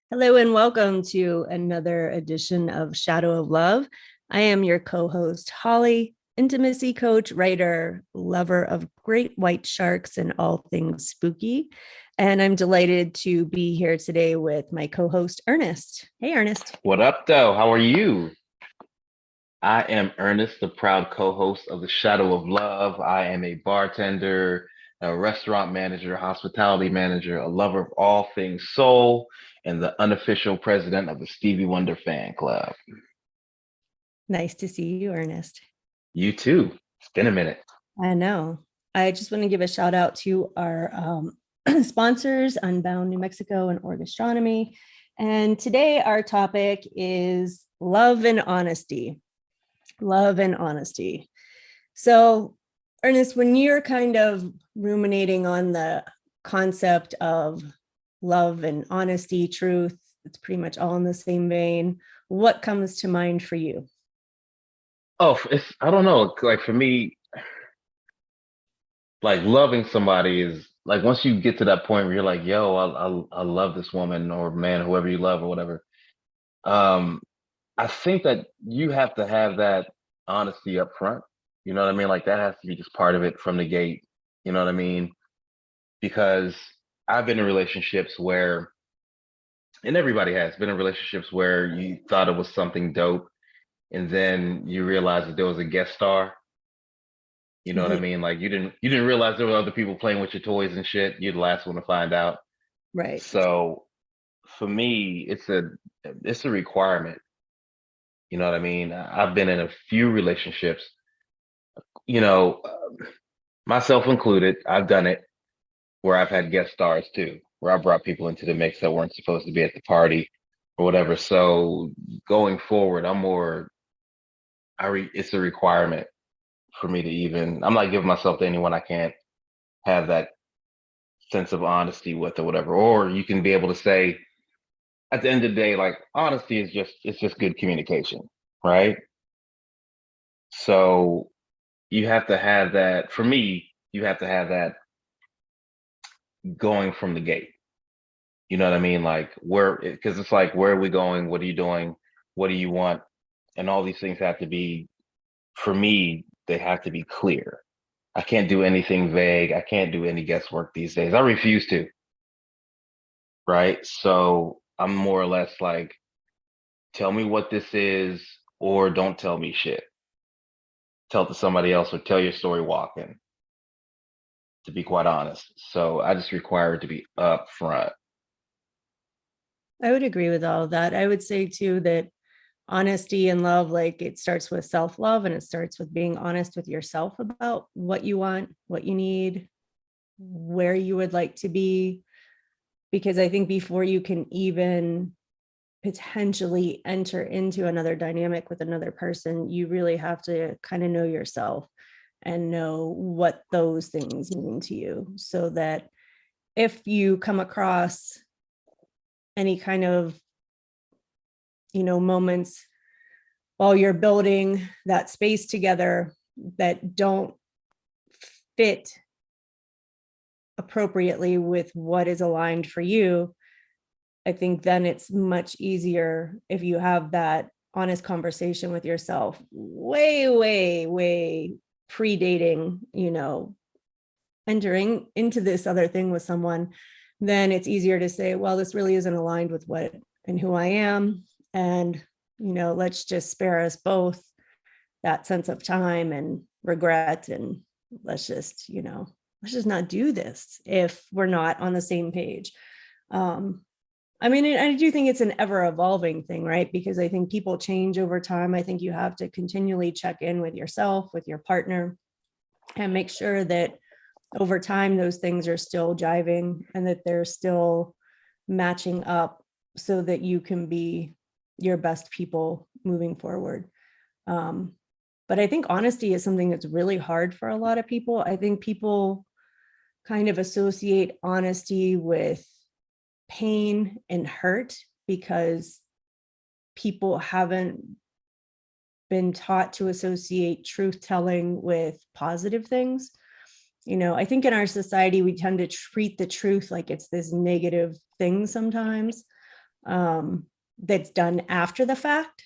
Hello and welcome to another edition of Shadow of Love. I am your co-host, Holly, intimacy coach, writer, lover of great white sharks and all things spooky. And I'm delighted to be here today with my co-host, Ernest. Hey, Ernest. What up, though? How are you? I am Ernest, the proud co-host of the Shadow of Love. I am a bartender, a restaurant manager, hospitality manager, a lover of all things soul, and the unofficial president of the Stevie Wonder fan club. Nice to see you, Ernest. You too. It's been a minute. I know. I just want to give a shout out to our sponsors, Unbound New Mexico and Orgastronomy. And today our topic is love and honesty. Love and honesty. So, Ernest, when you're kind of ruminating on the concept of love and honesty, truth, it's pretty much all in the same vein. What comes to mind for you? Oh, I don't know. Like for me, like loving somebody is like once you get to that point where you're like, yo, I love this woman or man, whoever you love or whatever. Um, I think that you have to have that honesty up front. You know what I mean? Like that has to be just part of it from the gate. You know what I mean? Because I've been in relationships where, and everybody has been in relationships where you thought it was something dope, and then you realize that there was a guest star. You know what I Yeah, mean? Like you didn't realize there were other people playing with your toys and shit. You're the last one to find out. right. So for me, it's a requirement. You know what I mean? I've been in a few relationships, you know, myself included. I've done it where I've had guest stars too, where I brought people into the mix that weren't supposed to be at the party or whatever. So going forward, it's a requirement for me to even, I'm not giving myself to anyone I can't have that sense of honesty with or whatever. Or you can be able to say at the end of the day, like honesty it's just good communication, right? So you have to have that. For me, you have to have that going from the gate. You know what I mean? Like where, because it's like, where are we going? What are you doing? What do you want? And all these things have to be, for me, they have to be clear. I can't do anything vague. I can't do any guesswork these days. I refuse to, right? So I'm more or less like, tell me what this is, or don't tell me shit. Tell it to somebody else, or tell your story walking, to be quite honest. So I just require it to be upfront. I would agree with all of that. I would say too that honesty and love, like it starts with self-love and it starts with being honest with yourself about what you want, what you need, where you would like to be. Because I think before you can even potentially enter into another dynamic with another person, you really have to kind of know yourself and know what those things mean to you, so that if you come across any kind of, moments while you're building that space together that don't fit appropriately with what is aligned for you, I think then it's much easier if you have that honest conversation with yourself way, way, way predating, entering into this other thing with someone. Then it's easier to say, well, this really isn't aligned with what and who I am. And, let's just spare us both that sense of time and regret. And let's just, let's just not do this if we're not on the same page. I mean, I do think it's an ever evolving thing, right? Because I think people change over time. I think you have to continually check in with yourself, with your partner, and make sure that over time, those things are still jiving and that they're still matching up so that you can be your best people moving forward. But I think honesty is something that's really hard for a lot of people. I think people kind of associate honesty with pain and hurt because people haven't been taught to associate truth telling with positive things. I think in our society, we tend to treat the truth like it's this negative thing sometimes. that's done after the fact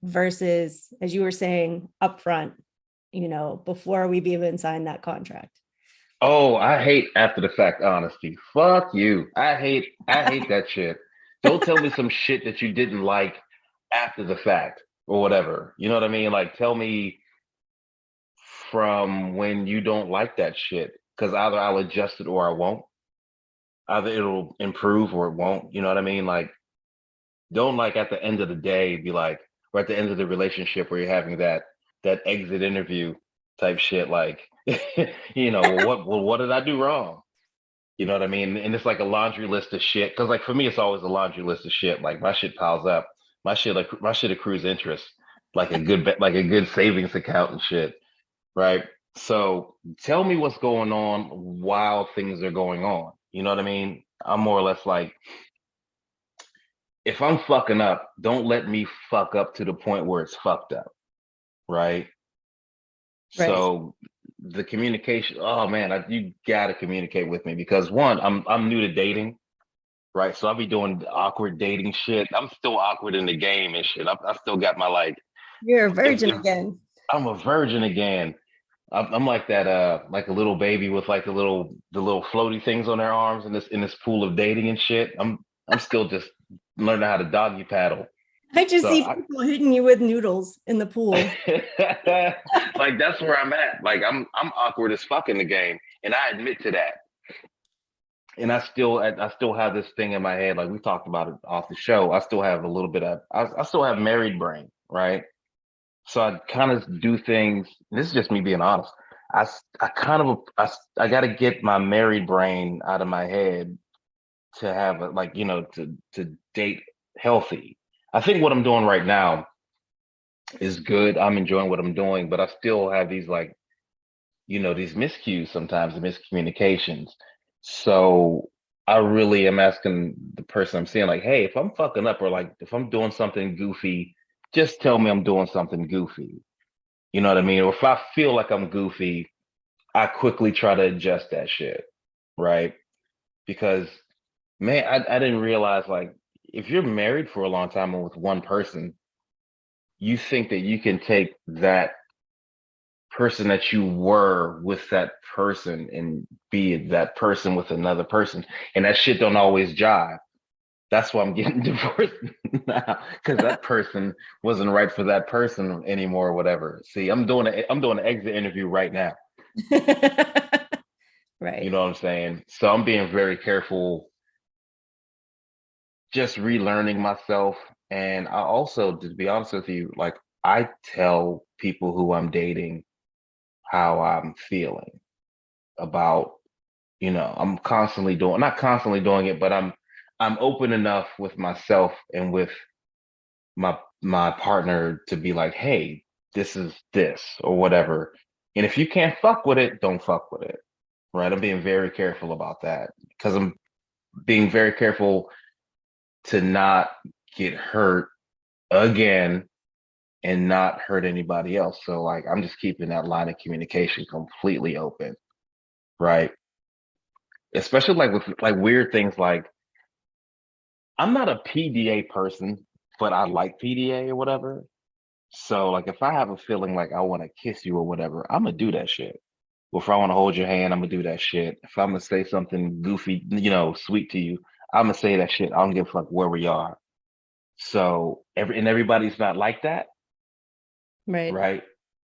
versus, as you were saying, upfront, before we've even signed that contract. Oh, I hate after the fact honesty. Fuck you. I hate that shit. Don't tell me some shit that you didn't like after the fact or whatever. You know what I mean? Like tell me from when you don't like that shit. Cause either I'll adjust it or I won't. Either it'll improve or it won't. You know what I mean? Like don't like at the end of the day be like, or at the end of the relationship where you're having that exit interview type shit, like what did I do wrong? You know what I mean? And it's like a laundry list of shit. Cause like for me, it's always a laundry list of shit. Like my shit piles up. My shit accrues interest, like like a good savings account and shit. Right. So tell me what's going on while things are going on. You know what I mean? I'm more or less like, if I'm fucking up, don't let me fuck up to the point where it's fucked up. Right. Right. So the communication, oh man, you gotta communicate with me because one, I'm new to dating, right? So I'll be doing awkward dating shit. I'm still awkward in the game and shit. I still got my like, You're a virgin if again. I'm a virgin again. I'm like that, like a little baby with like the little floaty things on their arms in this pool of dating and shit. I'm still just learning how to doggy paddle. I just So see people hitting you with noodles in the pool. like that's where I'm at. Like I'm awkward as fuck in the game, and I admit to that. And I still have this thing in my head, like we talked about it off the show. I still have a little bit of I still have married brain, right? So I kind of do things. This is just me being honest. I kind of I got to get my married brain out of my head to have a, like to date healthy. I think what I'm doing right now is good. I'm enjoying what I'm doing, but I still have these like these miscues sometimes, the miscommunications. So I really am asking the person I'm seeing, like, hey, if I'm fucking up or like if I'm doing something goofy, just tell me I'm doing something goofy. You know what I mean? Or if I feel like I'm goofy, I quickly try to adjust that shit, right? Because man, I didn't realize like if you're married for a long time and with one person, you think that you can take that person that you were with that person and be that person with another person. And that shit don't always jive. That's why I'm getting divorced now because that person wasn't right for that person anymore, or whatever. See, I'm doing an exit interview right now. You Right. know what I'm saying? So I'm being very careful, just relearning myself. And I also, to be honest with you, like I tell people who I'm dating how I'm feeling about, I'm constantly doing, not constantly doing it, but I'm open enough with myself and with my partner to be like, hey, this is this or whatever. And if you can't fuck with it, don't fuck with it. Right. I'm being very careful about that because I'm being very careful to not get hurt again and not hurt anybody else. So like I'm just keeping that line of communication completely open. Right. Especially like with like weird things like I'm not a PDA person, but I like PDA or whatever. So like if I have a feeling like I want to kiss you or whatever, I'm gonna do that shit. Or if I want to hold your hand, I'm gonna do that shit. If I'm gonna say something goofy, sweet to you, I'm gonna say that shit. I don't give a fuck where we are. So everybody's not like that, Right. right?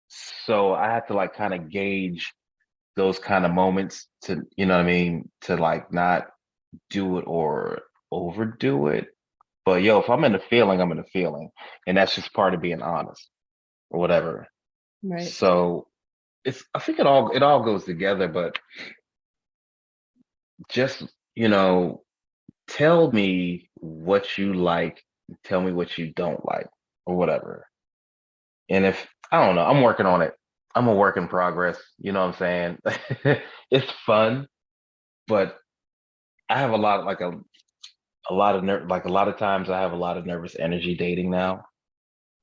So I have to like kind of gauge those kind of moments to, you know what I mean, to like not do it or overdo it. But yo, if I'm in the feeling, I'm in the feeling. And that's just part of being honest or whatever. Right. So I think it all goes together, but just, tell me what you like, tell me what you don't like, or whatever. And if I don't know, I'm working on it. I'm a work in progress, you know what I'm saying? It's fun, but I have a lot of like a lot of times I have a lot of nervous energy dating now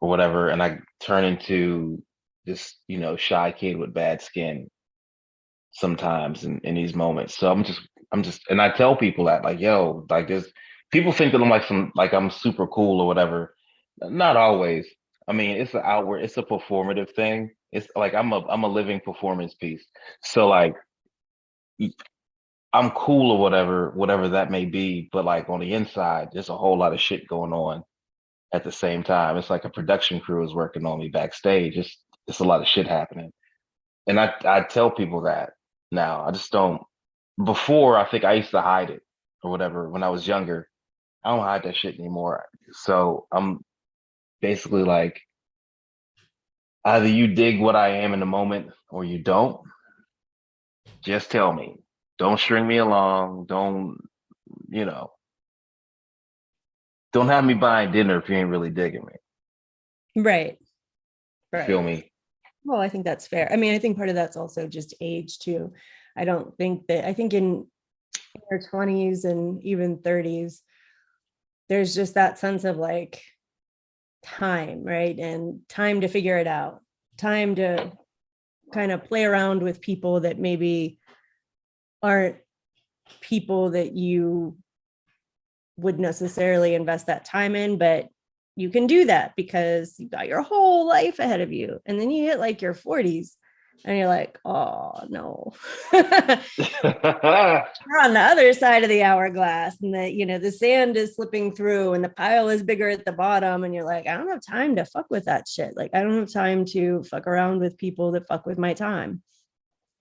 or whatever, and I turn into this, shy kid with bad skin sometimes in these moments. So I'm just and I tell people that like, yo, like this People think that I'm like I'm super cool or whatever. Not always. I mean, it's an outward, it's a performative thing. It's like I'm a living performance piece. So like I'm cool or whatever that may be, but like on the inside, there's a whole lot of shit going on at the same time. It's like a production crew is working on me backstage. It's a lot of shit happening. And I tell people that now. I just don't. Before, I think I used to hide it or whatever when I was younger. I don't hide that shit anymore. So I'm basically like, either you dig what I am in the moment or you don't. Just tell me. Don't string me along. You know, don't have me buying dinner if you ain't really digging me. Right. Feel Right. me? Well, I think that's fair. I mean, I think part of that's also just age too. I think in your 20s and even 30s, there's just that sense of like time, right? And time to figure it out, time to kind of play around with people that maybe aren't people that you would necessarily invest that time in, but you can do that because you got your whole life ahead of you. And then you hit like your 40s and you're like, oh no. We're on the other side of the hourglass, and the sand is slipping through and the pile is bigger at the bottom, and you're like, I don't have time to fuck with that shit. Like, I don't have time to fuck around with people that fuck with my time,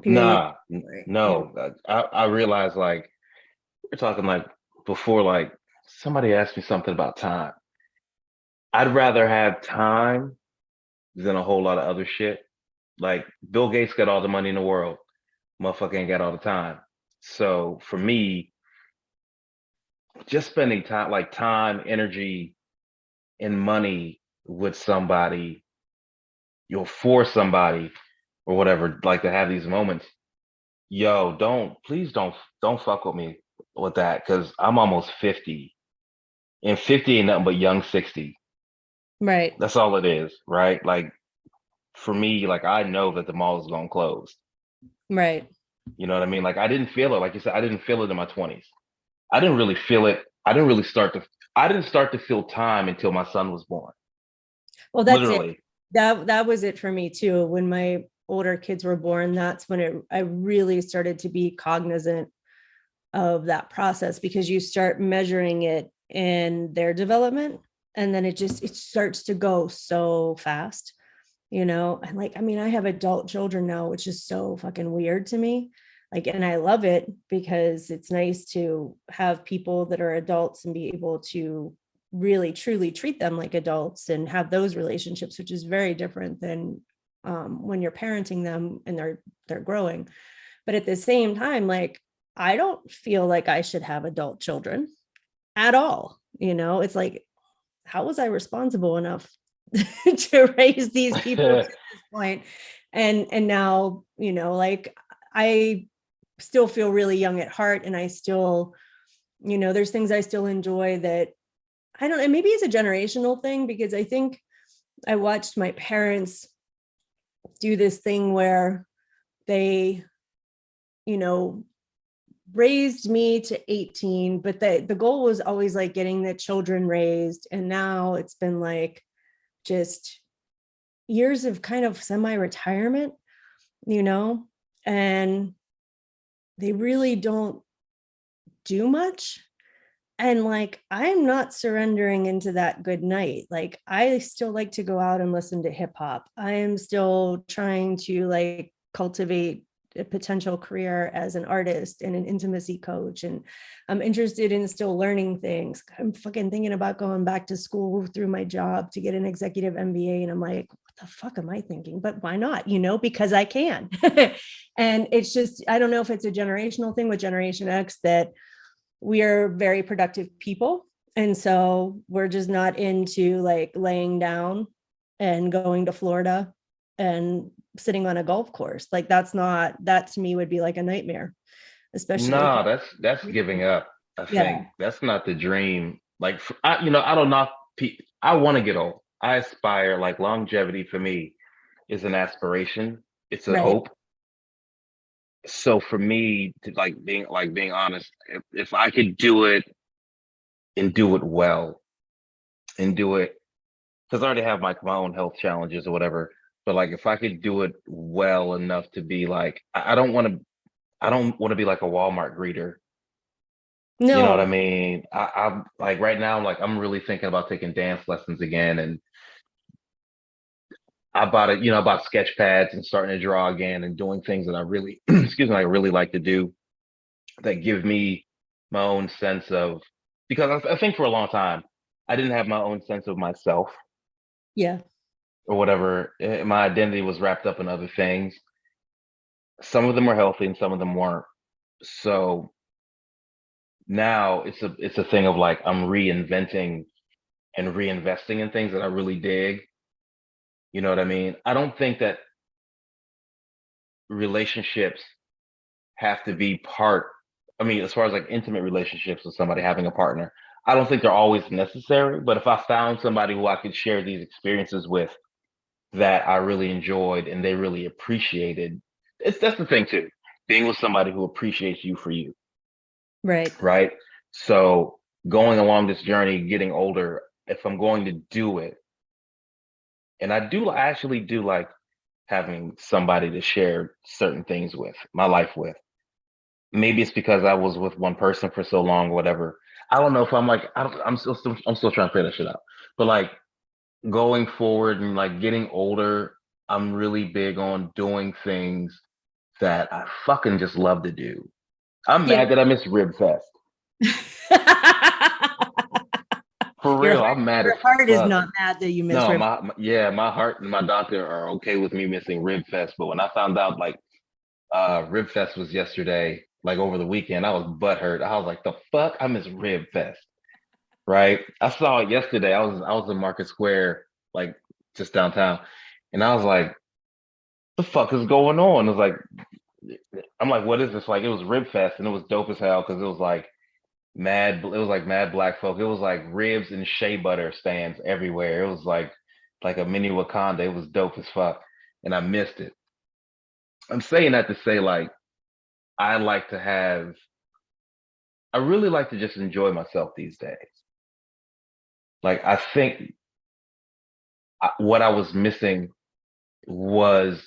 period. Nah, no. I realize like we're talking like before, like somebody asked me something about time. I'd rather have time than a whole lot of other shit. Like Bill Gates got all the money in the world. Motherfucker ain't got all the time. So for me, just spending time, like time, energy, and money with somebody, for somebody or whatever, like to have these moments. Yo, please don't fuck with me with that because I'm almost 50 and 50 ain't nothing but young 60. Right. That's all it is, right? Like for me, like I know that the mall is gonna close. Right. You know what I mean? Like I didn't feel it. Like you said, I didn't feel it in my 20s. I didn't really feel it. I didn't start to feel time until my son was born. Well, that's it. Literally. That was it for me too. When my older kids were born, that's when I really started to be cognizant of that process, because you start measuring it in their development, and then it starts to go so fast, and like, I mean, I have adult children now, which is so fucking weird to me. Like, and I love it because it's nice to have people that are adults and be able to really truly treat them like adults and have those relationships, which is very different than when you're parenting them and they're growing. But at the same time, like, I don't feel like I should have adult children at all. It's like, how was I responsible enough to raise these people to this point? And now, like, I still feel really young at heart, and I still, there's things I still enjoy that I don't, and maybe it's a generational thing, because I think I watched my parents do this thing where they, you know, raised me to 18, but the goal was always like getting the children raised. And now it's been like just years of kind of semi-retirement, and they really don't do much. And like, I'm not surrendering into that good night. Like, I still like to go out and listen to hip hop. I am still trying to like cultivate a potential career as an artist and an intimacy coach. And I'm interested in still learning things. I'm fucking thinking about going back to school through my job to get an executive MBA. And I'm like, what the fuck am I thinking? But why not? Because I can. And it's just, I don't know if it's a generational thing with Generation X, that we are very productive people. And so we're just not into like laying down and going to Florida and sitting on a golf course. Like, that to me would be like a nightmare, especially. No, that's giving up. I Yeah. think that's not the dream. Like I don't knock. I want to get old. I aspire. Like longevity for me is an aspiration. It's a Right. hope. So for me to like being honest, if I could do it and do it well and do it because I already have my own health challenges or whatever. But like if I could do it well enough to be like, I don't want to be like a Walmart greeter. You know what I No. mean? I'm like right now, I'm really thinking about taking dance lessons again, and I bought sketch pads and starting to draw again and doing things that I really, excuse me, I really like to do that give me my own sense of, because I think for a long time I didn't have my own sense of myself Yeah. or whatever. My identity was wrapped up in other things. Some of them were healthy and some of them weren't. So now it's a thing of like I'm reinventing and reinvesting in things that I really dig. You know what I mean? I don't think that relationships have to be part. I mean, as far as like intimate relationships with somebody having a partner, I don't think they're always necessary. But if I found somebody who I could share these experiences with that I really enjoyed and they really appreciated, that's the thing too. Being with somebody who appreciates you for you, Right. right? So going along this journey, getting older, if I'm going to do it, and I actually do like having somebody to share certain things with, my life with. Maybe it's because I was with one person for so long, whatever. I don't know if I'm like I'm still trying to figure that shit out. But like going forward and like getting older, I'm really big on doing things that I fucking just love to do. I'm Yeah. mad that I missed Rib Fest. For Your real, heart, I'm mad as your heart is fuck. not mad that you missed No, rib. yeah, my heart and my doctor are okay with me missing Rib Fest. But when I found out like Rib Fest was yesterday, like over the weekend, I was butthurt. I was like, the fuck? I miss Rib Fest. Right? I saw it yesterday. I was in Market Square, like just downtown, and I was like, the fuck is going on? It's like I'm like, what is this? Like it was Rib Fest and it was dope as hell because it was like mad black folk. It was like ribs and shea butter stands everywhere. It was like a mini Wakanda. It was dope as fuck. And I missed it. I'm saying that to say like I like to have I really like to just enjoy myself these days. Like I think what I was missing was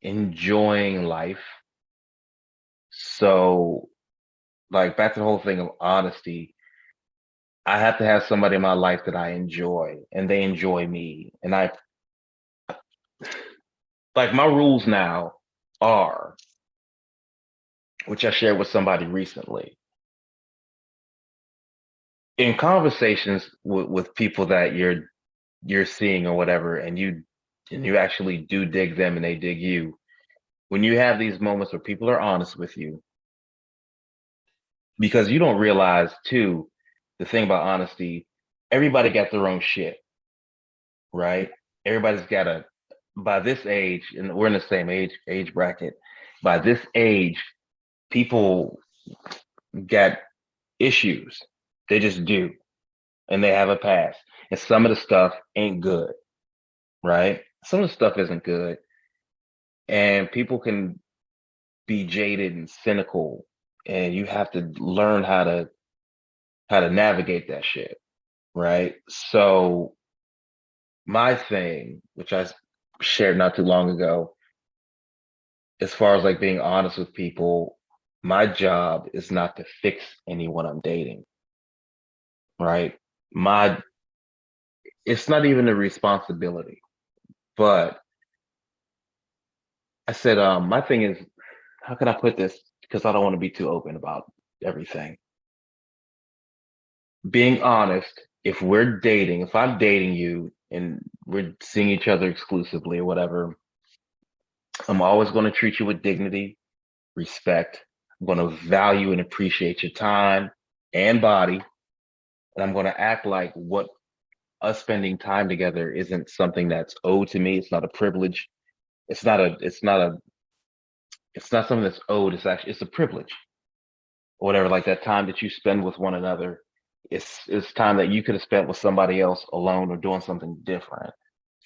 enjoying life. So, like back to the whole thing of honesty, I have to have somebody in my life that I enjoy and they enjoy me. And I like my rules now are, which I shared with somebody recently, in conversations with people that you're seeing or whatever, and you actually do dig them and they dig you. When you have these moments where people are honest with you, because you don't realize too, the thing about honesty, everybody got their own shit, right? Everybody's got a by this age, and we're in the same age bracket. By this age, people got issues. They just do, and they have a past. And some of the stuff ain't good, right? Some of the stuff isn't good, and people can be jaded and cynical, and you have to learn how to navigate that shit, right? So my thing, which I shared not too long ago, as far as like being honest with people, my job is not to fix anyone I'm dating, right? My It's not even a responsibility, but I said, my thing is, how can I put this? Because I don't want to be too open about everything. Being honest, if I'm dating you and we're seeing each other exclusively or whatever, I'm always going to treat you with dignity, respect. I'm going to value and appreciate your time and body. And I'm going to act like what us spending time together isn't something that's owed to me. It's not a privilege. It's not something that's owed. It's a privilege or whatever. Like that time that you spend with one another, it's time that you could have spent with somebody else alone or doing something different.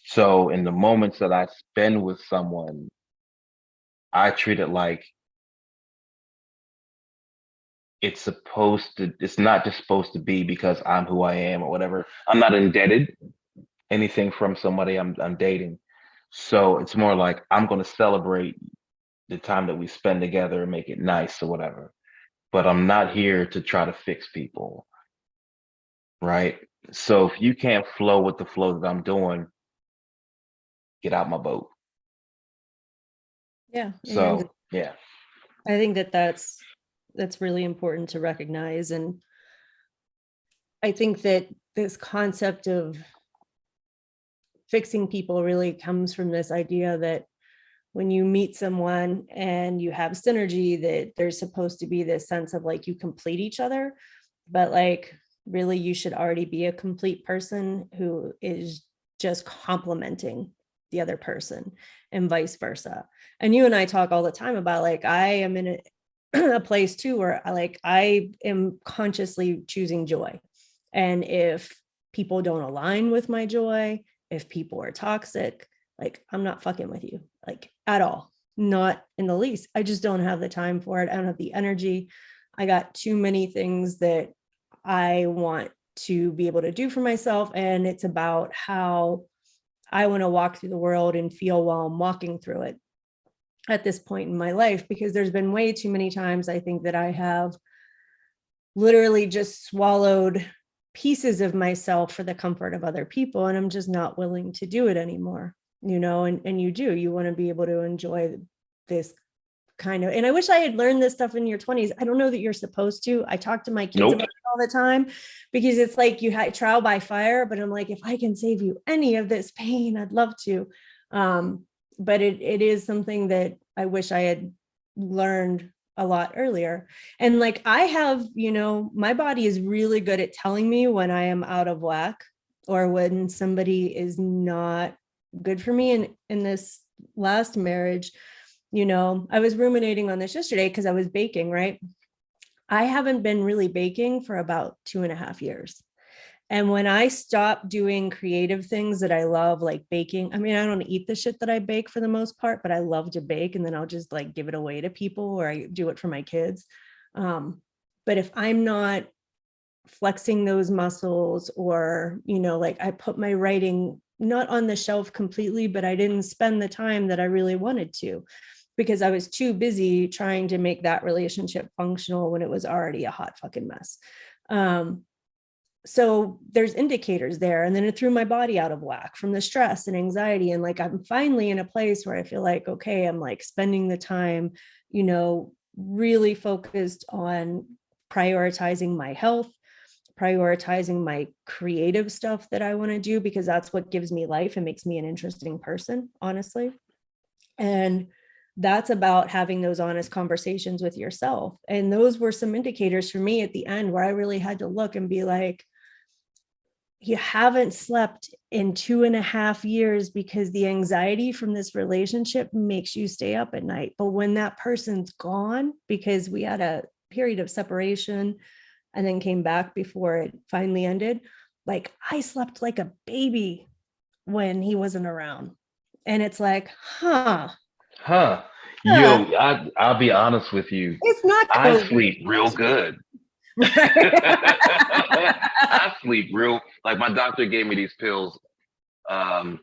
So in the moments that I spend with someone, I treat it like it's not just supposed to be because I'm who I am or whatever. I'm not indebted anything from somebody I'm dating. So it's more like I'm going to celebrate the time that we spend together and make it nice or whatever. But I'm not here to try to fix people, right? So if you can't flow with the flow that I'm doing, get out my boat. Yeah. And So yeah. I think that that's really important to recognize. And I think that this concept of fixing people really comes from this idea that when you meet someone and you have synergy, that there's supposed to be this sense of like you complete each other, but like really you should already be a complete person who is just complementing the other person and vice versa. And you and I talk all the time about like I am in a place too where I am consciously choosing joy. And if people don't align with my joy, if people are toxic, like I'm not fucking with you, like at all, not in the least. I just don't have the time for it. I don't have the energy. I got too many things that I want to be able to do for myself. And it's about how I want to walk through the world and feel while I'm walking through it at this point in my life, because there's been way too many times I think that I have literally just swallowed pieces of myself for the comfort of other people. And I'm just not willing to do it anymore, and you want to be able to enjoy this kind of, and I wish I had learned this stuff in your 20s. I don't know that you're supposed to. I talk to my kids Nope. about it all the time because it's like you had trial by fire, but I'm like, if I can save you any of this pain, I'd love to. But it is something that I wish I had learned a lot earlier. And like I have, my body is really good at telling me when I am out of whack or when somebody is not good for me. And in this last marriage, I was ruminating on this yesterday because I was baking, right? I haven't been really baking for about 2.5 years. And when I stopped doing creative things that I love, like baking, I mean, I don't eat the shit that I bake for the most part, but I love to bake. And then I'll just like give it away to people or I do it for my kids. But if I'm not flexing those muscles or, like I put my writing not on the shelf completely, but I didn't spend the time that I really wanted to because I was too busy trying to make that relationship functional when it was already a hot fucking mess. So there's indicators there. And then it threw my body out of whack from the stress and anxiety. And like, I'm finally in a place where I feel like, okay, I'm like spending the time, really focused on prioritizing my health, prioritizing my creative stuff that I want to do, because that's what gives me life and makes me an interesting person, honestly. And that's about having those honest conversations with yourself. And those were some indicators for me at the end where I really had to look and be like, you haven't slept in 2.5 years because the anxiety from this relationship makes you stay up at night. But when that person's gone, because we had a period of separation and then came back before it finally ended, like I slept like a baby when he wasn't around. And it's like, Huh. huh, I'll be honest with you. it's not I COVID. sleep real good. Right. I sleep real like my doctor gave me these pills a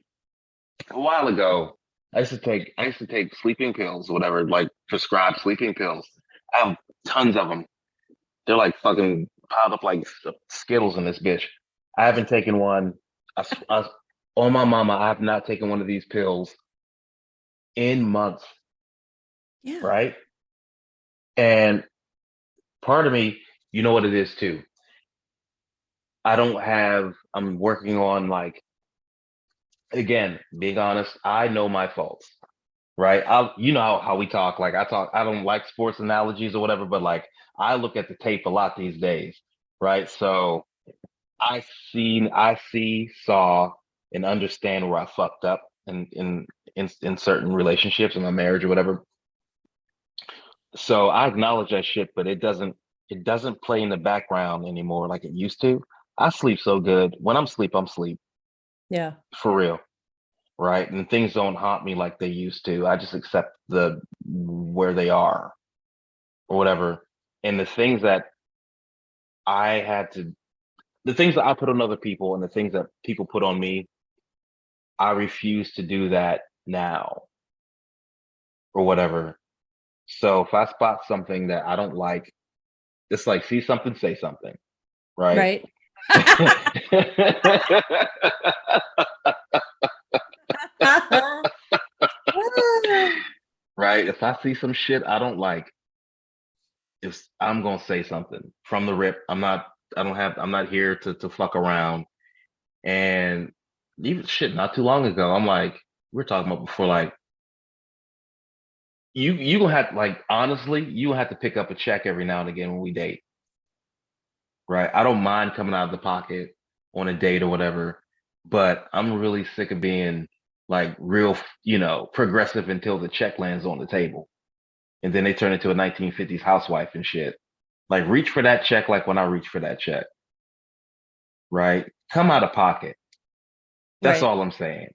while ago. I used to take sleeping pills, whatever, like prescribed sleeping pills. I have tons of them. They're like fucking piled up like Skittles in this bitch. I haven't taken one. On my mama, I have not taken one of these pills in months, Yeah. right? And part of me, you know what it is too. I'm working on like, again, being honest, I know my faults, right? You know how we talk. Like I don't like sports analogies or whatever, but like I look at the tape a lot these days, right? So saw, and understand where I fucked up in certain relationships in my marriage or whatever. So I acknowledge that shit, but it doesn't play in the background anymore like it used to. I sleep so good. When I'm sleep Yeah. for real, right? And things don't haunt me like they used to. I just accept the where they are or whatever. And the things that I had to, the things that I put on other people and the things that people put on me, I refuse to do that now or whatever. So if I spot something that I don't like, it's like, see something, say something, right? Right. Right? If I see some shit I don't like, if I'm gonna say something from the rip. I'm not here to fuck around. And even shit, not too long ago, I'm like, we are talking about before, like, you gonna have, like, honestly, you gonna have to pick up a check every now and again when we date. Right? I don't mind coming out of the pocket on a date or whatever, but I'm really sick of being like real, progressive until the check lands on the table. And then they turn into a 1950s housewife and shit. Like, reach for that check like when I reach for that check, right? Come out of pocket. That's Right. all I'm saying.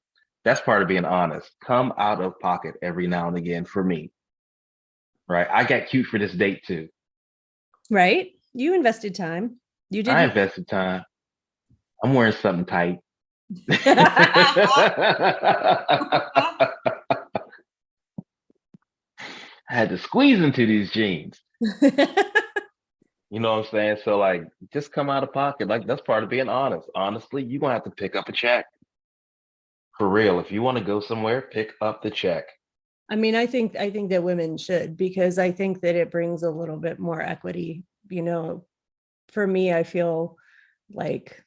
That's part of being honest. Come out of pocket every now and again for me, right? I got cute for this date too. Right. You invested time. You I did. invested time. I'm wearing something tight. I had to squeeze into these jeans. You know what I'm saying? So, like, just come out of pocket. Like, that's part of being honest. Honestly, you're gonna have to pick up a check. For real. If you want to go somewhere, pick up the check. I mean, I think that women should, because I think that it brings a little bit more equity. For me, I feel like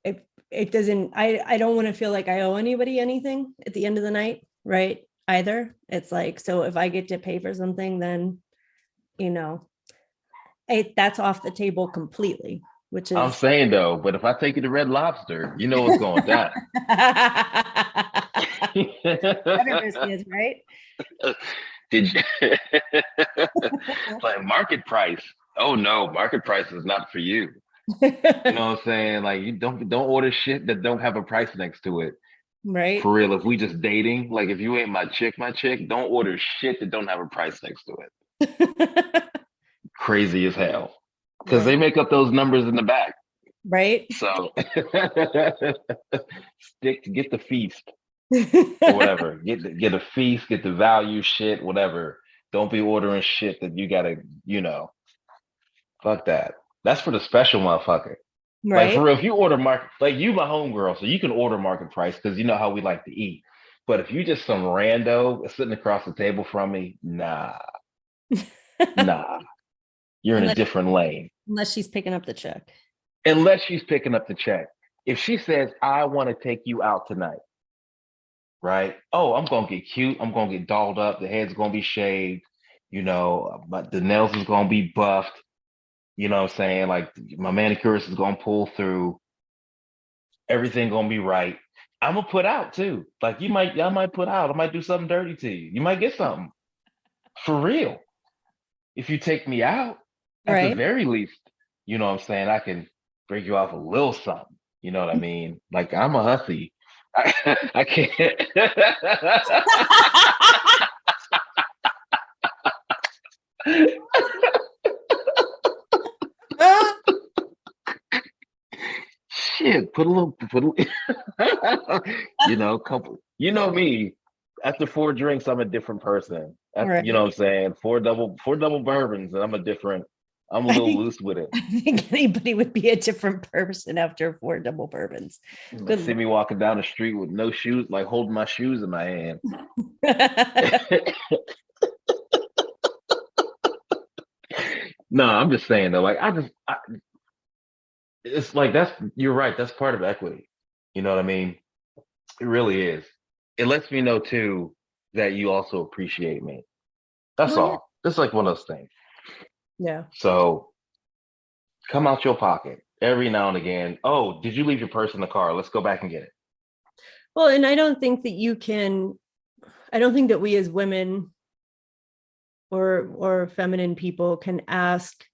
it doesn't, I don't want to feel like I owe anybody anything at the end of the night, right? Either. It's like, so if I get to pay for something, then, you know, that's off the table completely, which I'm is saying though, but if I take you to Red Lobster, you know what's going down. controversy is right. Did you like market price? Oh no, market price is not for you. You know what I'm saying? Like, you don't order shit that don't have a price next to it. For Right. real, if we just dating, like, if you ain't my chick, don't order shit that don't have a price next to it. Crazy as hell. Because they Right. make up those numbers in the back. Right. So get the feast or whatever. Get a feast, get the value shit, whatever. Don't be ordering shit that you gotta, fuck that. That's for the special motherfucker. Like, for Right. real, if you order market, like, you my homegirl, so you can order market price because you know how we like to eat. But if you just some rando sitting across the table from me, nah, you're in a unless different lane. unless she's picking up the check. Unless she's picking up the check. If she says, I want to take you out tonight, right? Oh, I'm gonna get cute. I'm gonna get dolled up. The head's gonna be shaved, but the nails is gonna be buffed. You know what I'm saying? Like, my manicurist is gonna pull through. Everything gonna be right. I'm gonna put out too. Like, I might put out. I might do something dirty to you. You might get something for real. If you take me out, at the Right. very least, you know what I'm saying? I can break you off a little something. You know what I mean? Like, I'm a hussy. I can't. Shit, couple. You know me. After 4 drinks, I'm a different person. You know Right. what I'm saying? Four double bourbons, and I'm a I little think loose with it. I think anybody would be a different person after 4 double bourbons. Like, see Good me walking down the street with no shoes, like holding my shoes in my hand. Lord. No, I'm just saying though, like, it's like, you're right. That's part of equity. You know what I mean? It really is. It lets me know too that you also appreciate me. That's Well, yeah. all. It's like one of those things. Yeah. So come out your pocket every now and again. Oh, did you leave your purse in the car? Let's go back and get it. Well, and I don't think that we as women or feminine people can ask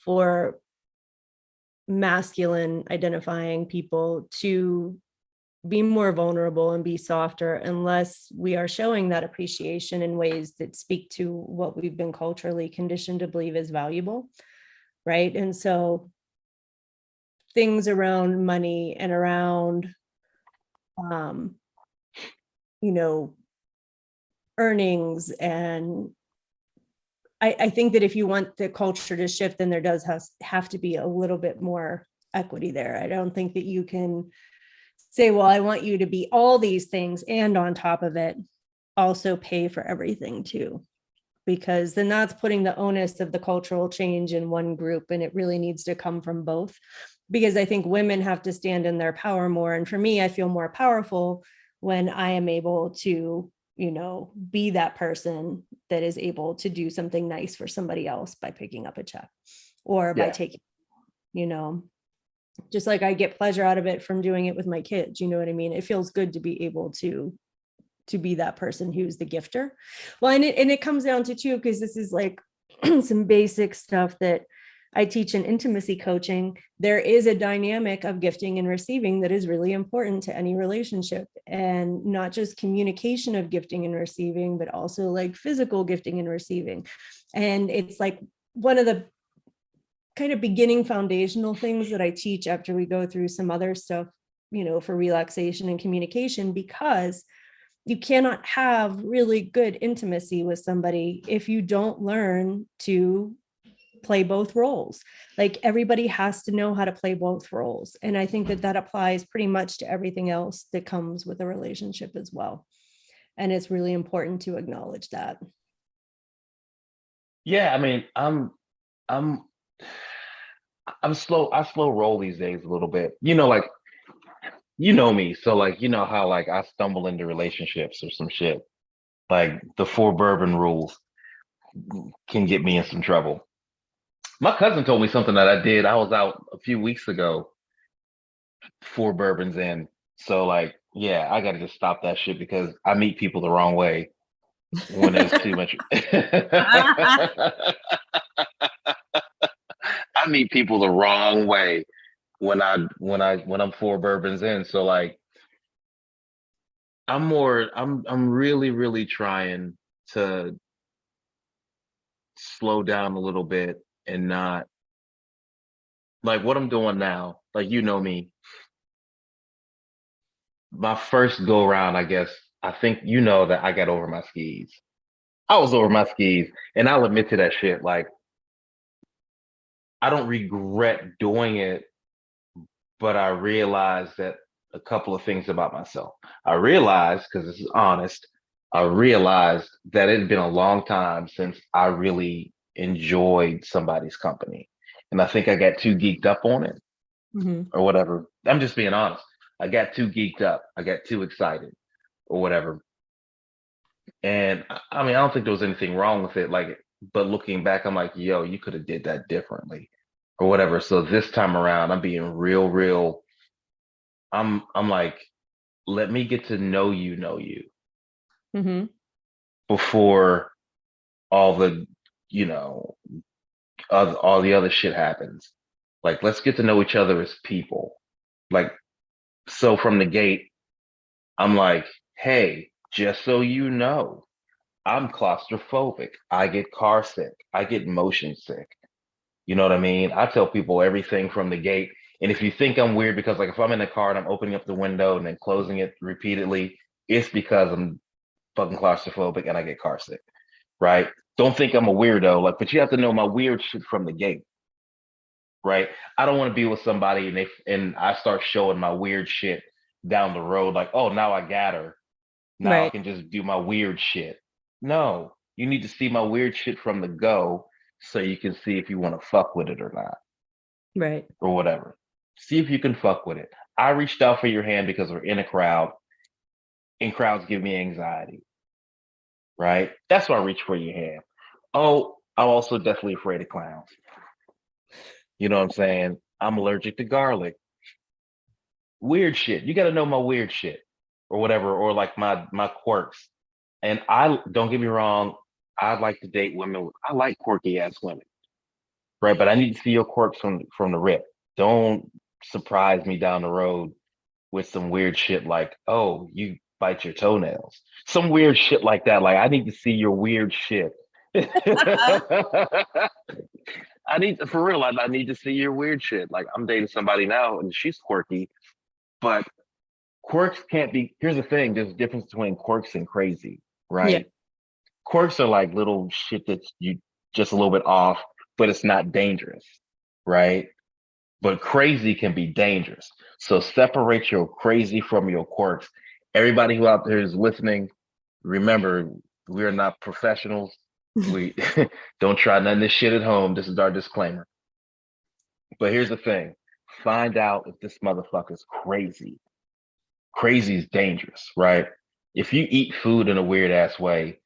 for masculine identifying people to be more vulnerable and be softer unless we are showing that appreciation in ways that speak to what we've been culturally conditioned to believe is valuable. right? And so things around money and around, you know, earnings, and I think that if you want the culture to shift, then there does have to be a little bit more equity there. I don't think that you can say, well, I want you to be all these things, and on top of it, also pay for everything too, because then that's putting the onus of the cultural change in one group, and it really needs to come from both. Because I think women have to stand in their power more. And for me, I feel more powerful when I am able to, you know, be that person that is able to do something nice for somebody else by picking up a check or by Yeah. taking, you know, just like I get pleasure out of it from doing it with my kids. You know what I mean? It feels good to be able to be that person who's the gifter. Well, and it comes down to too, because this is like some basic stuff that I teach in intimacy coaching. There is a dynamic of gifting and receiving that is really important to any relationship, and not just communication of gifting and receiving, but also like physical gifting and receiving. And it's like one of the kind of beginning foundational things that I teach after we go through some other stuff, you know, for relaxation and communication, because you cannot have really good intimacy with somebody if you don't learn to play both roles. Like everybody has to know how to play both roles. And I think that that applies pretty much to everything else that comes with a relationship as well. And it's really important to acknowledge that. Yeah, I mean, I'm I'm slow. I slow roll these days a little bit. You know, like you know me, so like you know how like I stumble into relationships or some shit. Like the 4 bourbon rules can get me in some trouble. My cousin told me something that I did. I was out a few weeks ago, 4 bourbons in. So like, yeah, I gotta just stop that shit because I meet people the wrong way when there's too much. I meet people the wrong way when I'm 4 bourbons in. So like I'm really, really trying to slow down a little bit and not like what I'm doing now. Like you know me, my first go around, I guess, I think you know that I got over my skis. I was over my skis, and I'll admit to that shit. Like I don't regret doing it, but I realized that a couple of things about myself. I realized, because this is honest, I realized that it had been a long time since I really enjoyed somebody's company. And I think I got too geeked up on it Mhm. or whatever. I'm just being honest. I got too geeked up. I got too excited or whatever. And I mean, I don't think there was anything wrong with it. Like, but looking back, I'm like, yo, you could have did that differently or whatever. So this time around, I'm being real, real. I'm like, let me get to know you Mhm. before all the, you know, all the other shit happens. Like, let's get to know each other as people. Like, so from the gate, I'm like, hey, just so you know, I'm claustrophobic. I get car sick. I get motion sick. You know what I mean? I tell people everything from the gate. And if you think I'm weird, because like if I'm in the car and I'm opening up the window and then closing it repeatedly, it's because I'm fucking claustrophobic and I get car sick, right? Don't think I'm a weirdo, like, but you have to know my weird shit from the gate, right? I don't want to be with somebody and I start showing my weird shit down the road, like, oh, now I got her. Now I Right. can just do my weird shit. No, you need to see my weird shit from the go so you can see if you want to fuck with it or not, Right. or whatever. See if you can fuck with it. I reached out for your hand because we're in a crowd, and crowds give me anxiety, right? That's why I reach for your hand. Oh, I'm also deathly afraid of clowns. You know what I'm saying? I'm allergic to garlic. Weird shit. You got to know my weird shit or whatever, or like my quirks. And I don't get me wrong, I'd like to date women. I like quirky ass women, right? But I need to see your quirks from the rip. Don't surprise me down the road with some weird shit like, oh, you bite your toenails. Some weird shit like that. Like I need to see your weird shit. I need to, for real. I need to see your weird shit. Like I'm dating somebody now, and she's quirky, but quirks can't be. Here's the thing: there's a difference between quirks and crazy, Yeah. right? Quirks are like little shit that's you just a little bit off, but it's not dangerous, right? But crazy can be dangerous. So separate your crazy from your quirks. Everybody who out there is listening, remember, we're not professionals. We don't try none of this shit at home. This is our disclaimer. But here's the thing: find out if this motherfucker's crazy. Crazy is dangerous, right? If you eat food in a weird ass way,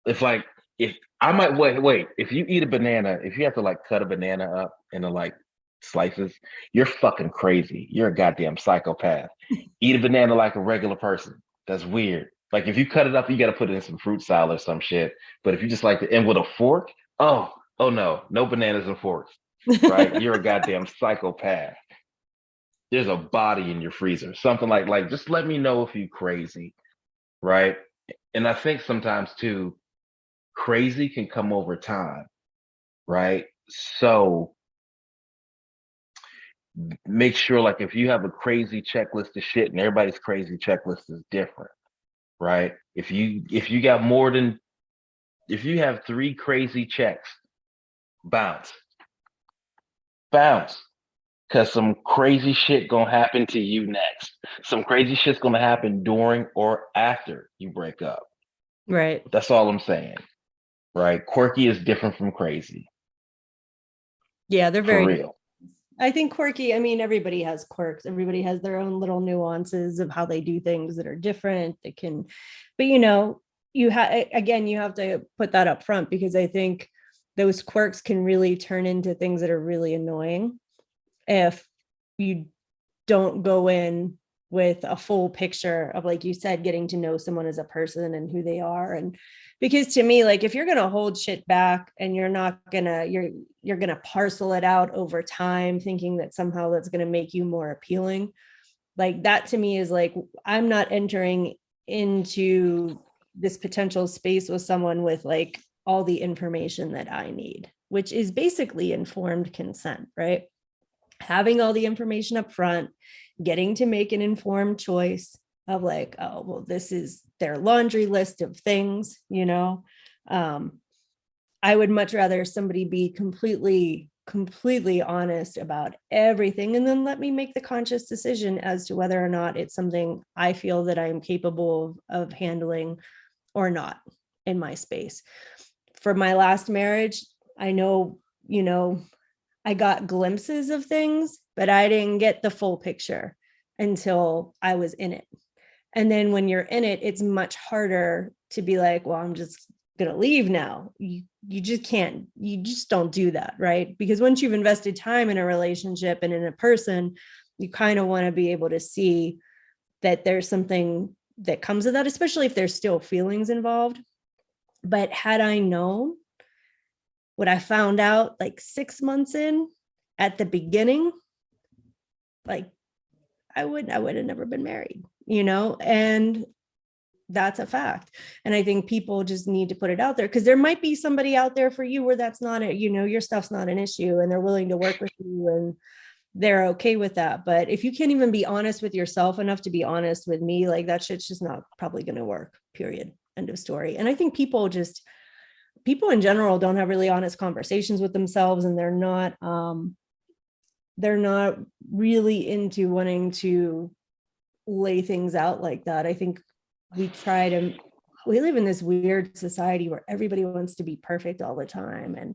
it's like if I might wait. If you eat a banana, if you have to like cut a banana up into like slices, you're fucking crazy. You're a goddamn psychopath. Eat a banana like a regular person. That's weird. Like if you cut it up, you got to put it in some fruit salad or some shit. But if you just like to end with a fork, oh no, no bananas and forks, right? You're a goddamn psychopath. There's a body in your freezer, something like just let me know if you crazy, right? And I think sometimes too, crazy can come over time, right? So make sure like if you have a crazy checklist of shit and everybody's crazy checklist is different, right? If you got more than if you have 3 crazy checks, bounce, bounce. Cause some crazy shit gonna happen to you next. Some crazy shit's gonna happen during or after you break up. Right. That's all I'm saying. Right? Quirky is different from crazy. Yeah, they're For very real. I think quirky, I mean, everybody has quirks. Everybody has their own little nuances of how they do things that are different. That can, but you have, again, you have to put that up front because I think those quirks can really turn into things that are really annoying if you don't go in with a full picture of, like you said, getting to know someone as a person and who they are. And because to me, like if you're going to hold shit back and you're going to parcel it out over time thinking that somehow that's going to make you more appealing, like that to me is like I'm not entering into this potential space with someone with like all the information that I need, which is basically informed consent, right? Having all the information up front, getting to make an informed choice of like, oh, well, this is their laundry list of things, I would much rather somebody be completely honest about everything and then let me make the conscious decision as to whether or not it's something I feel that I'm capable of handling or not in my space. For my last marriage, I know, I got glimpses of things, but I didn't get the full picture until I was in it. And then when you're in it, it's much harder to be like, well, I'm just going to leave now. You just can't, you just don't do that, right? Because once you've invested time in a relationship and in a person, you kind of want to be able to see that there's something that comes of that, especially if there's still feelings involved. But had I known what I found out like 6 months in at the beginning, like I would have never been married, and that's a fact. And I think people just need to put it out there because there might be somebody out there for you where that's not it, your stuff's not an issue and they're willing to work with you and they're okay with that. But if you can't even be honest with yourself enough to be honest with me, like that shit's just not probably going to work, period, end of story. And I think people in general don't have really honest conversations with themselves and they're not really into wanting to lay things out like that. I think we live in this weird society where everybody wants to be perfect all the time. And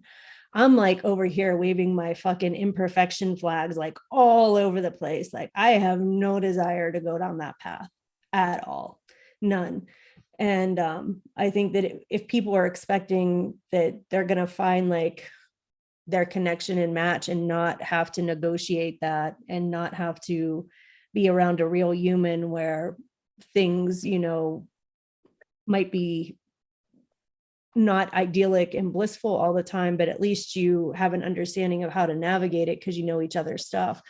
I'm like over here waving my fucking imperfection flags like all over the place. Like I have no desire to go down that path at all. None. And I think that if people are expecting that they're going to find like their connection and match and not have to negotiate that and not have to be around a real human where things, might be not idyllic and blissful all the time, but at least you have an understanding of how to navigate it because you know each other's stuff,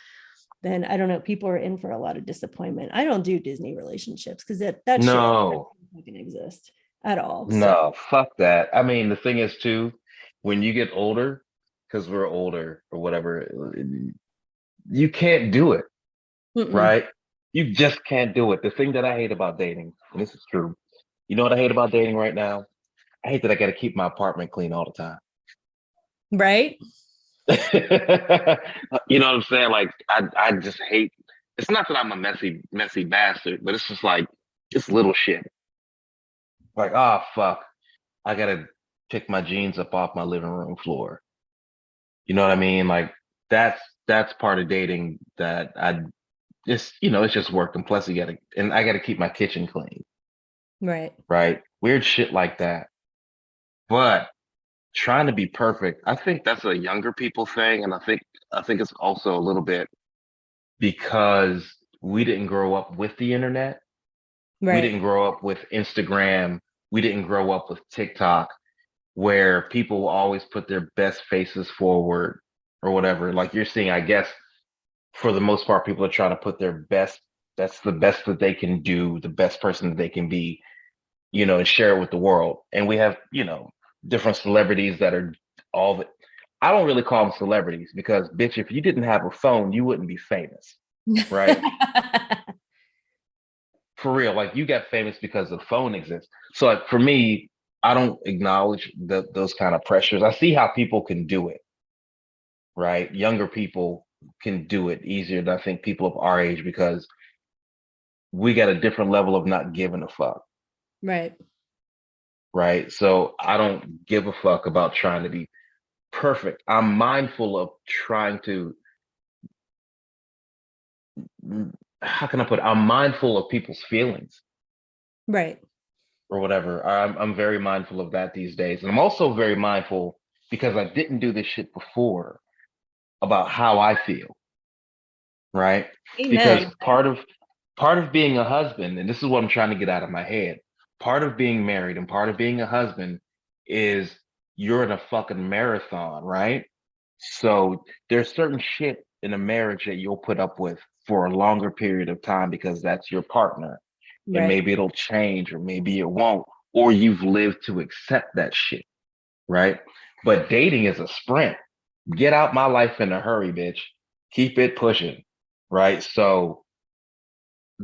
then I don't know, people are in for a lot of disappointment. I don't do Disney relationships because that shit No, doesn't exist at all. So no, fuck that. I mean, the thing is too, when you get older, because we're older or whatever, you can't do it, Mm-mm. right? You just can't do it. The thing that I hate about dating, and this is true, you know what I hate about dating right now? I hate that I got to keep my apartment clean all the time. Right? You know what I'm saying? Like I just hate. It's not that I'm a messy bastard, but it's just like it's little shit. Like, oh fuck, I gotta pick my jeans up off my living room floor. You know what I mean? Like that's part of dating that I just, it's just work. And plus I gotta keep my kitchen clean, Right. right? Weird shit like that. But trying to be perfect, I think that's a younger people thing. And I think it's also a little bit because we didn't grow up with the internet. We Right. didn't grow up with Instagram. We didn't grow up with TikTok where people will always put their best faces forward or whatever. Like you're seeing, I guess, for the most part, people are trying to put their best, that's the best that they can do, the best person that they can be, and share it with the world. And we have, different celebrities that are all the, I don't really call them celebrities because, bitch, if you didn't have a phone, you wouldn't be famous, right? For real, like you got famous because the phone exists. So like for me, I don't acknowledge those kind of pressures. I see how people can do it, right? Younger people can do it easier than I think people of our age because we got a different level of not giving a fuck, Right. right? So I don't give a fuck about trying to be perfect. I'm mindful of trying to, how can I put it? I'm mindful of people's feelings Right. or whatever. I'm very mindful of that these days. And I'm also very mindful because I didn't do this shit before about how I feel, right? Because Amen. part of being a husband, and this is what I'm trying to get out of my head, part of being married and part of being a husband is you're in a fucking marathon, right? So there's certain shit in a marriage that you'll put up with for a longer period of time because that's your partner. And Right. maybe it'll change or maybe it won't, or you've lived to accept that shit, right? But dating is a sprint. Get out my life in a hurry, bitch. Keep it pushing, right? So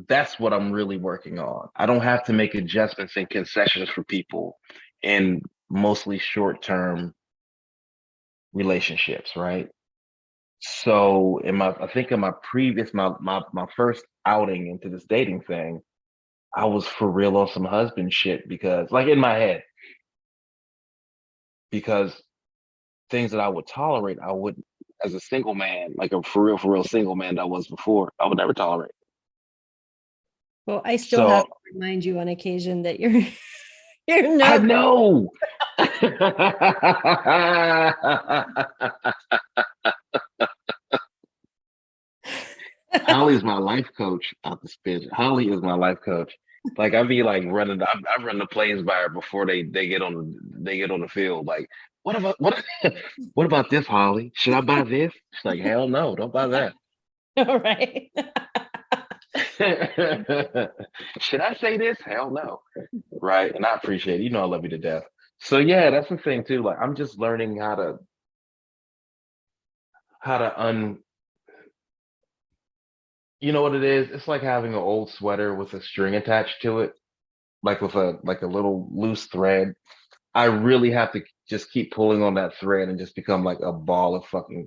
that's what I'm really working on. I don't have to make adjustments and concessions for people in mostly short-term relationships, right? So I think in my previous my first outing into this dating thing, I was for real on some husband shit because like in my head, because things that I would tolerate, I wouldn't as a single man, like a for real single man that I was before, I would never tolerate. Well, I still have So to remind you on occasion that you're you're I no. know. Holly's my life coach out the spit. Holly is my life coach. Like I be like running, I run the plays by her before they get on the field. Like, what about this, Holly? Should I buy this? She's like, hell no, don't buy that. All right. Should I say this? Hell no. Right. And I appreciate it. I love you to death. So yeah, that's the thing too. Like I'm just learning how to you know what it is? It's like having an old sweater with a string attached to it, like with a little loose thread. I really have to just keep pulling on that thread and just become like a ball of fucking,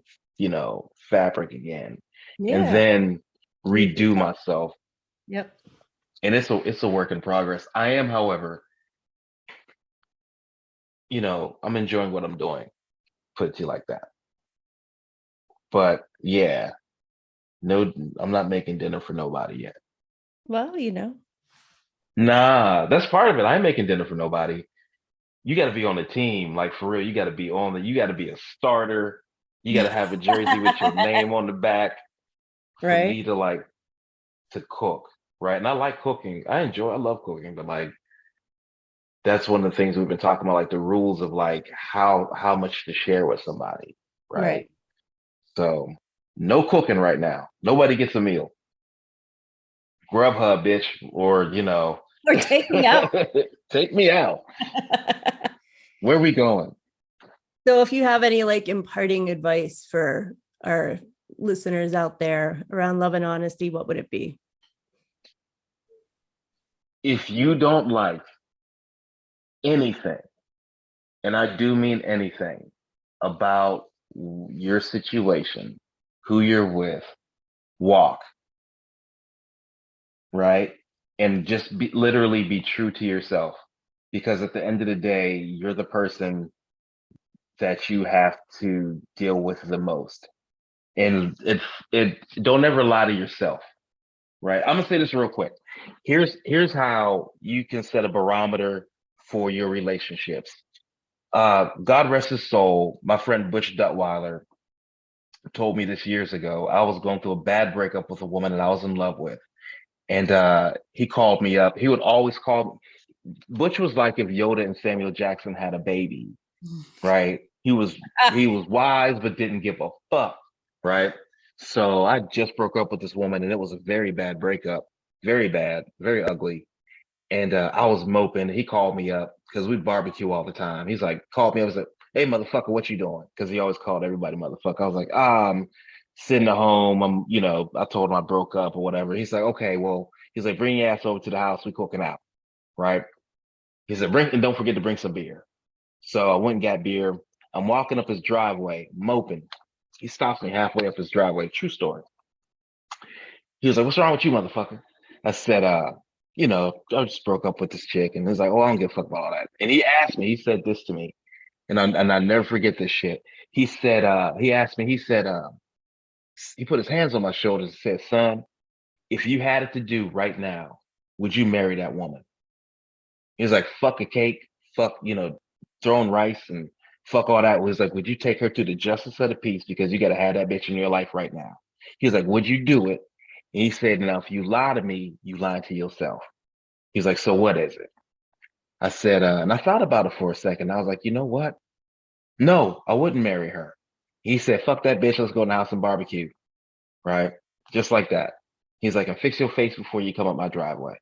fabric again. And Yeah. then Keep redo yourself. myself. Yep. And it's a work in progress. I am, however, I'm enjoying what I'm doing, put it to you like that. But yeah, no, I'm not making dinner for nobody yet. Well, Nah, that's part of it. I ain't making dinner for nobody. You got to be on the team, like for real. You got to be a starter. You got to have a jersey with your name on the back for right. me to like to cook, right? And I like cooking. I love cooking, but like that's one of the things we've been talking about, like the rules of like how much to share with somebody, right? Right. So no cooking right now. Nobody gets a meal. Grubhub, bitch, or Or take me out. take me out. Where we going? So if you have any like imparting advice for our listeners out there around love and honesty, what would it be? If you don't like anything, and I do mean anything, about your situation, who you're with, walk, right? And just literally be true to yourself. Because at the end of the day, you're the person that you have to deal with the most. And it don't ever lie to yourself, right? I'm gonna say this real quick. Here's how you can set a barometer for your relationships. God rest his soul, my friend Butch Duttweiler told me this years ago. I was going through a bad breakup with a woman that I was in love with. And he called me up. He would always call me. Butch was like if Yoda and Samuel Jackson had a baby, right? He was wise but didn't give a fuck, right? So I just broke up with this woman and it was a very bad breakup, very bad, very ugly. And I was moping. He called me up because we barbecue all the time. He's like, called me. I was like, "Hey, motherfucker, what you doing?" Because he always called everybody motherfucker. I was like, sitting at home. I told him I broke up or whatever. He's like, okay, well, he's like, bring your ass over to the house. We cooking out, right? He said, bring and don't forget to bring some beer. So I went and got beer. I'm walking up his driveway, moping. He stops me halfway up his driveway. True story. He was like, "What's wrong with you, motherfucker?" I said, I just broke up with this chick. And he's like, "Oh, I don't give a fuck about all that." And he asked me, he said this to me, and I never forget this shit. He said, he asked me, he said, he put his hands on my shoulders and said, "Son, if you had it to do right now, would you marry that woman?" He was like, "Fuck a cake, fuck, throwing rice and fuck all that." Was like, "Would you take her to the justice of the peace because you got to have that bitch in your life right now?" He was like, "Would you do it?" And he said, "Now, if you lie to me, you lie to yourself." He's like, "So what is it?" I said, and I thought about it for a second. I was like, you know what? No, I wouldn't marry her. He said, "Fuck that bitch. Let's go in the house and barbecue." Right? Just like that. He's like, "And fix your face before you come up my driveway."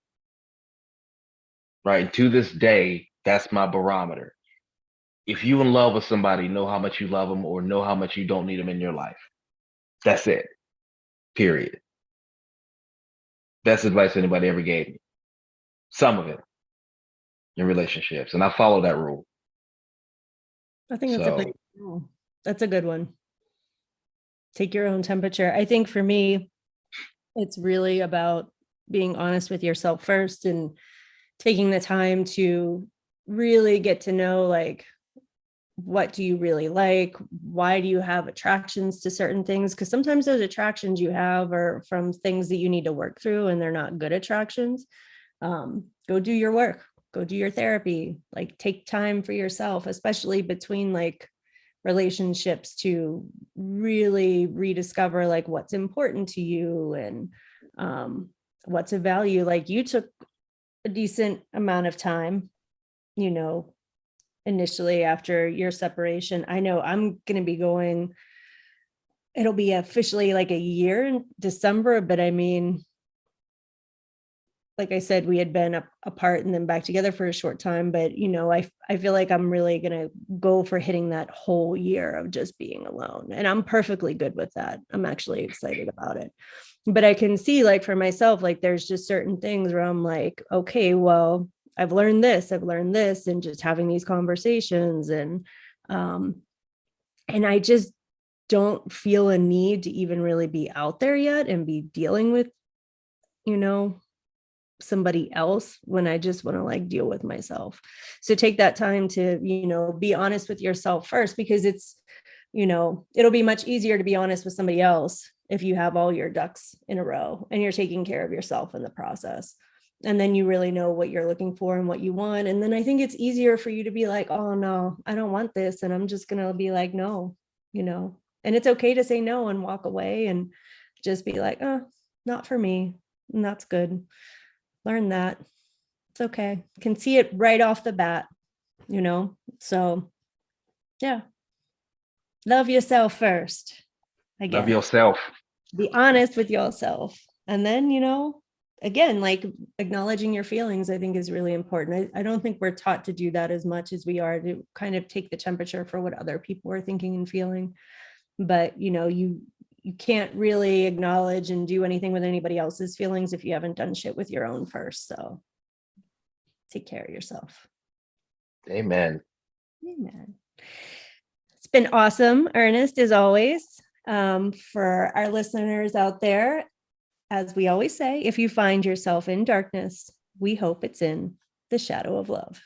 Right? And to this day, that's my barometer. If you in love with somebody, know how much you love them or know how much you don't need them in your life. That's it. Period. That's advice anybody ever gave me. Some of it in relationships. And I follow that rule. I think that's a So pretty cool. That's a good one. Take your own temperature. I think for me, it's really about being honest with yourself first and taking the time to really get to know, like, what do you really like? Why do you have attractions to certain things? Because sometimes those attractions you have are from things that you need to work through and they're not good attractions. Go do your work, go do your therapy, like take time for yourself, especially between like relationships, to really rediscover like what's important to you and what's a value. Like you took a decent amount of time, you know, initially after your separation. I know I'm going to be going, it'll be officially like a year in December, but I mean, like I said, we had been apart and then back together for a short time, but I feel like I'm really going to go for hitting that whole year of just being alone. And I'm perfectly good with that. I'm actually excited about it. But I can see, like, for myself, like there's just certain things where I'm like, okay, well, I've learned this, and just having these conversations and I just don't feel a need to even really be out there yet and be dealing with, you know, somebody else when I just want to like deal with myself. So take that time to, be honest with yourself first, because it'll be much easier to be honest with somebody else if you have all your ducks in a row and you're taking care of yourself in the process. And then you really know what you're looking for and what you want. And then I think it's easier for you to be like, oh no, I don't want this. And I'm just going to be like, no, and it's okay to say no and walk away and just be like, oh, not for me. And that's good. Learn that. It's okay. Can see it right off the bat, So yeah. Love yourself first. love Again, yourself. be honest with yourself. And then, again, like acknowledging your feelings, I think is really important. I don't think we're taught to do that as much as we are to kind of take the temperature for what other people are thinking and feeling. But, you can't really acknowledge and do anything with anybody else's feelings if you haven't done shit with your own first. So take care of yourself. Amen. Amen. It's been awesome, Ernest, as always. For our listeners out there, as we always say, if you find yourself in darkness, we hope it's in the shadow of love.